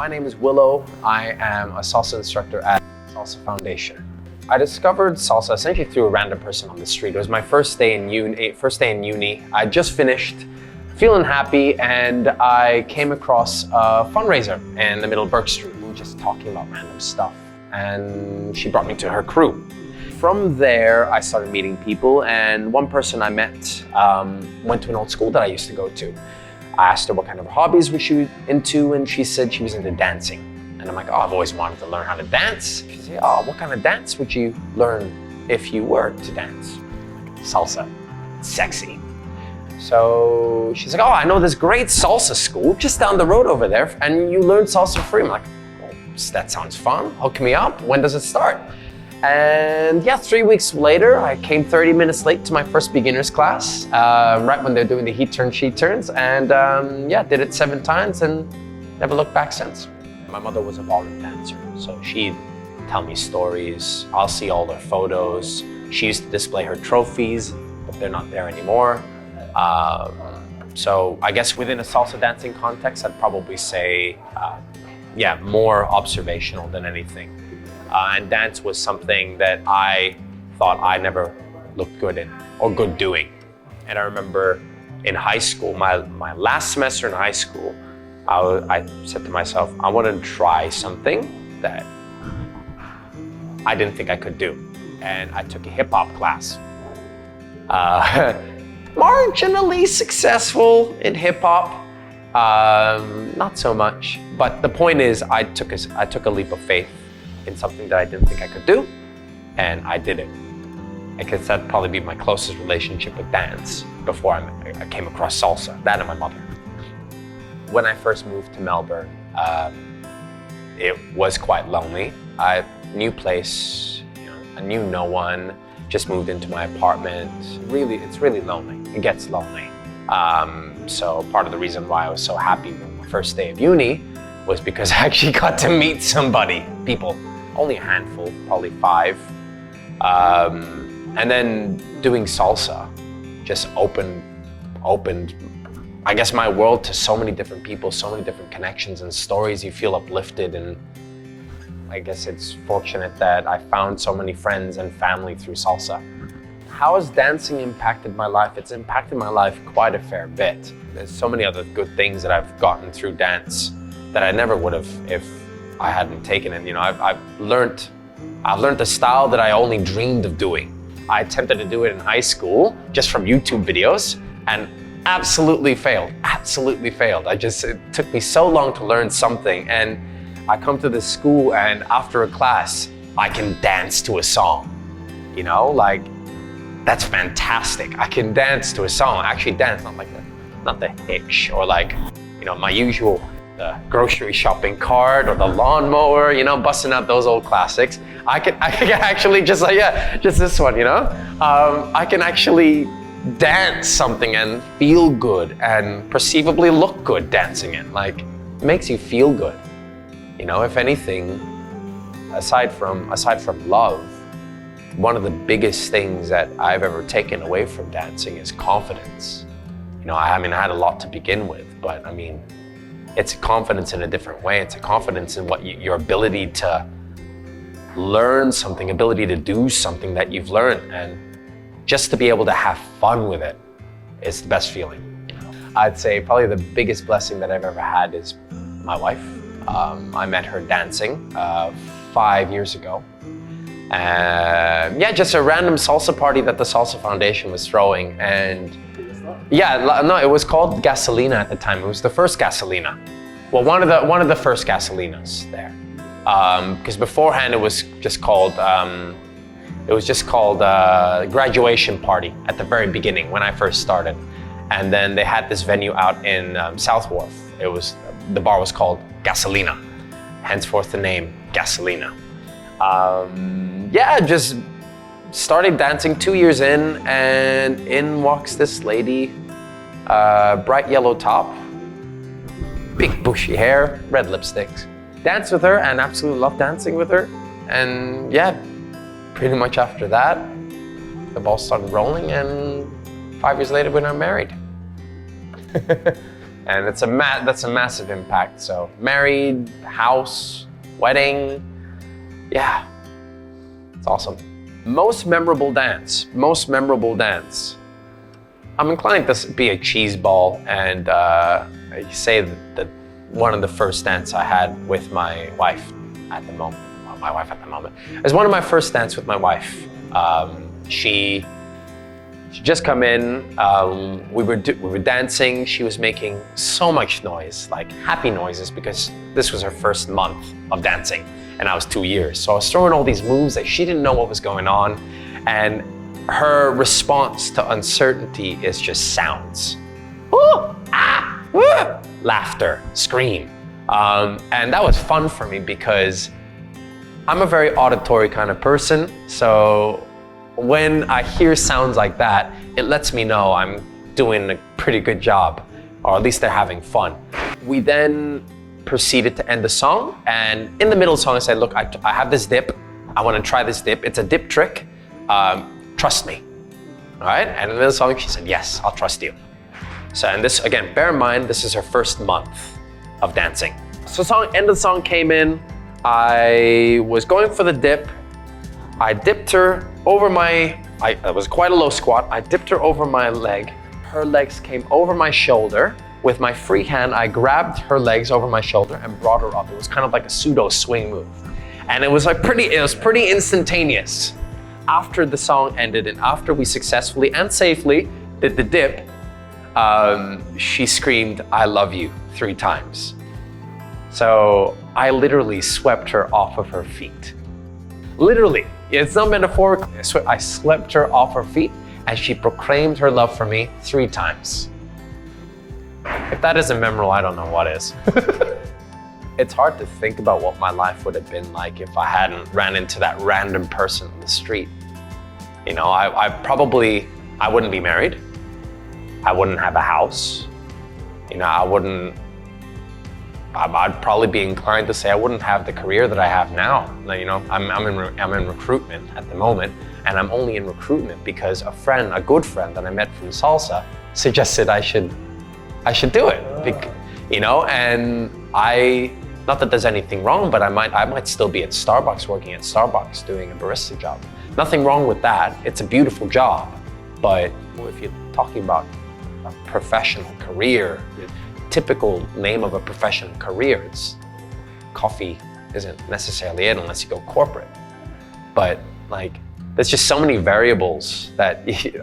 My name is Willow. I am a salsa instructor at Salsa Foundation. I discovered salsa essentially through a random person on the street. It was my first day in uni. I just finished, feeling happy, and I came across a fundraiser in the middle of Burke Street. We were just talking about random stuff, and she brought me to her crew. From there, I started meeting people, and one person I met went to an old school that I used to go to. I asked her what kind of hobbies was she into, and she said she was into dancing. And I'm like, oh, I've always wanted to learn how to dance. She said, oh, what kind of dance would you learn if you were to dance? Salsa, sexy. So she's like, oh, I know this great salsa school just down the road over there, and you learn salsa for free. I'm like, well, that sounds fun. Hook me up. When does it start? And yeah, 3 weeks later, I came 30 minutes late to my first beginner's class, right when they're doing the heat turn, sheet turns, and yeah, did it 7 times and never looked back since. My mother was a ballroom dancer, so she'd tell me stories. I'll see all her photos. She used to display her trophies, but they're not there anymore. So I guess within a salsa dancing context, I'd probably say, yeah, more observational than anything. And dance was something that I thought I never looked good in or good doing. And I remember in high school, my last semester in high school, I said to myself, I want to try something that I didn't think I could do. And I took a hip hop class. Marginally successful in hip hop, not so much. But the point is, I took a leap of faith in something that I didn't think I could do, and I did it. I guess that'd probably be my closest relationship with dance before I came across salsa, that and my mother. When I first moved to Melbourne, it was quite lonely. New place, I knew no one, just moved into my apartment. Really, it's really lonely. It gets lonely. So part of the reason why I was so happy on my first day of uni was because I actually got to meet people. Only a handful, probably 5. And then doing salsa just opened, I guess, my world to so many different people, so many different connections and stories. You feel uplifted, and I guess it's fortunate that I found so many friends and family through salsa. How has dancing impacted my life? It's impacted my life quite a fair bit. There's so many other good things that I've gotten through dance that I never would have if I hadn't taken it. I've learned a style that I only dreamed of doing. I attempted to do it in high school just from YouTube videos and absolutely failed. It took me so long to learn something, and I come to this school, and after a class, I can dance to a song. Like, that's fantastic. I can dance to a song, actually dance, not the hitch or like, my usual the grocery shopping cart or the lawnmower, busting out those old classics. I can actually just this one, I can actually dance something and feel good and perceivably look good dancing it. Like, it makes you feel good. If anything, aside from love, one of the biggest things that I've ever taken away from dancing is confidence. I had a lot to begin with, but it's a confidence in a different way. It's a confidence in your ability to learn something, ability to do something that you've learned, and just to be able to have fun with it is the best feeling. I'd say probably the biggest blessing that I've ever had is my wife. I met her dancing 5 years ago. Yeah, just a random salsa party that the Salsa Foundation was throwing, and yeah, no, it was called Gasolina at the time. It was the first Gasolina. Well, one of the first Gasolinas there. Because beforehand it was just called graduation party at the very beginning when I first started. And then they had this venue out in South Wharf. The bar was called Gasolina, henceforth the name Gasolina. Yeah, just started dancing 2 years in, and in walks this lady, bright yellow top, big bushy hair, red lipsticks. Danced with her and absolutely loved dancing with her. And yeah, pretty much after that, the ball started rolling, and 5 years later we're now married. And that's a massive impact. So married, house, wedding, yeah, it's awesome. Most memorable dance. I'm inclined to be a cheese ball, and say that one of the first dance I had with my wife at the moment. Well, my wife at the moment. It was one of my first dance with my wife. She just come in. We were dancing. She was making so much noise, like happy noises, because this was her first month of dancing, and I was 2 years. So I was throwing all these moves that she didn't know what was going on, and her response to uncertainty is just sounds. Ooh, ah, woo, laughter, scream. And that was fun for me because I'm a very auditory kind of person. So when I hear sounds like that, it lets me know I'm doing a pretty good job, or at least they're having fun. We then proceeded to end the song, and in the middle of the song I said, look, I have this dip. I want to try this dip. It's a dip trick. Trust me. All right? And in the middle of the song she said, yes, I'll trust you. So, and this, again, bear in mind, this is her first month of dancing. So end of the song came in. I was going for the dip. I dipped her over it was quite a low squat. I dipped her over my leg. Her legs came over my shoulder. With my free hand, I grabbed her legs over my shoulder and brought her up. It was kind of like a pseudo swing move. And it was pretty instantaneous. After the song ended and after we successfully and safely did the dip, she screamed, "I love you," 3 times. So I literally swept her off of her feet. Literally, it's not metaphorical. I swept her off her feet and she proclaimed her love for me 3 times. If that isn't memorable, I don't know what is. It's hard to think about what my life would have been like if I hadn't ran into that random person on the street. You know, I wouldn't be married. I wouldn't have a house. You know, I'd probably be inclined to say I wouldn't have the career that I have now. You know, I'm in recruitment at the moment, and I'm only in recruitment because a good friend that I met from Salsa suggested I should do it. You know, and not that there's anything wrong, but I might still be at Starbucks, working at Starbucks, doing a barista job. Nothing wrong with that. It's a beautiful job. But if you're talking about a professional career, the typical name of a professional career, it's coffee isn't necessarily it unless you go corporate. But like, there's just so many variables that you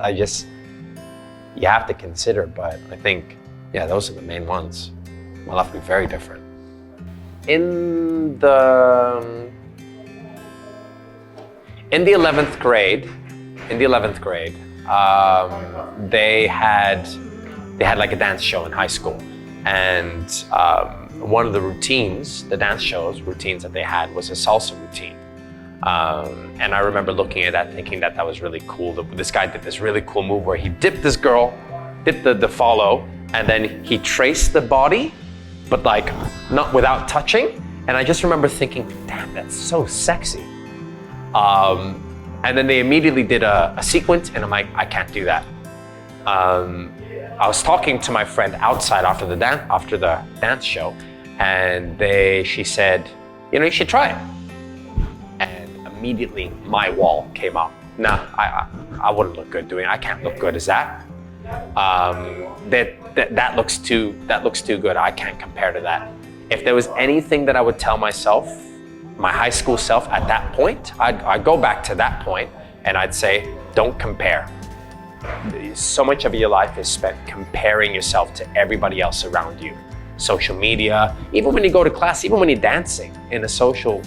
have to consider. But I think, yeah, those are the main ones. My life would be very different. In the 11th grade, they had like a dance show in high school, and one of the routines, the dance shows routines that they had was a salsa routine. And I remember looking at that, thinking that was really cool. This guy did this really cool move where he dipped this girl, dipped the follow, and then he traced the body, but like not without touching. And I just remember thinking, damn, that's so sexy. And then they immediately did a sequence, and I'm like, I can't do that. I was talking to my friend outside after the dance show, and she said, you know, you should try it. And immediately my wall came up. Nah, I wouldn't look good doing it. I can't look good as that. That looks too good. I can't compare to that. If there was anything that I would tell myself, my high school self at that point, I'd go back to that point and I'd say, don't compare. So much of your life is spent comparing yourself to everybody else around you. Social media, even when you go to class, even when you're dancing in a social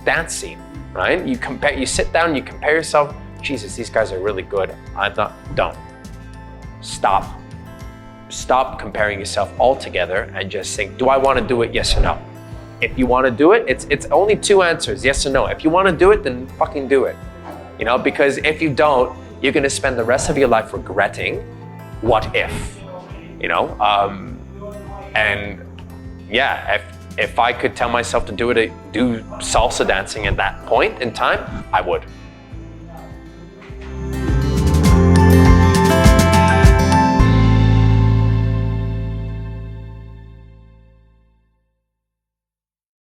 dance scene, right? You sit down, you compare yourself. Jesus, these guys are really good. Don't. Stop comparing yourself altogether and just think, do I want to do it? Yes or no? If you want to do it, it's only 2 answers, yes or no. If you want to do it, then fucking do it. You know, because if you don't, you're going to spend the rest of your life regretting what if, you know? And yeah, if I could tell myself to do salsa dancing at that point in time, I would.